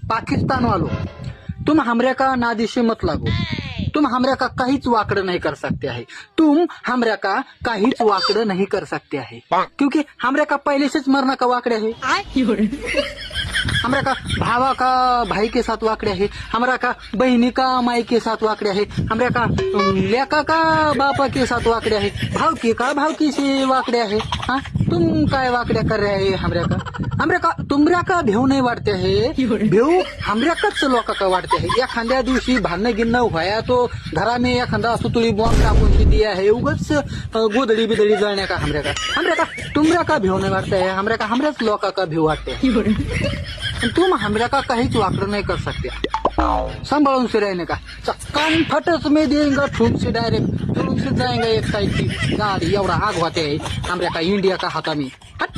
पाकिस्तान वालों, तुम हमरे का नादिश मत लागो। तुम हमरे का काहीच वाकड़ नहीं कर सकते है। तुम हमरे का काहीच वाकड़ नहीं कर सकते है, क्योंकि हमरे का पहले से मरना का वाकड़े है। हमरा का भावा का भाई के साथ वाकड़े है, हमरा का बहनी का माई के साथ वाकड़े है, हमरा का लेका का बापा के साथ वाकड़े है, भावकी का भावकी से वाकड़े है। हाँ, तुम काय वाकड्या कर रहे है हमरे का तुमऱ्या का भेव नाही वाटते है, भेव हमऱ्या काच लोका का वाटते है। एखाद्या दिवशी भांडणं गिन्न व्हाया तो घरा में एखादा सुतळी बॉम्ब टाकून दिया है, उगच गोदडी बिदडी जळण्या का हमऱ्या का तुमऱ्या का भेव नाही वाटते है, हमऱ्या का हमऱ्याच लोका का भेव वाटते है। तुम हमऱ्या का काहीच वाकड़ नहीं कर सकते, संभालून से रहने का। कान फटस में देंगे ठूम से डायरेक्ट ठूम से जाएंगे एक साइड की गाड़ी, एवढा आग होते है हमऱ्या का इंडिया का हाथा में। हट।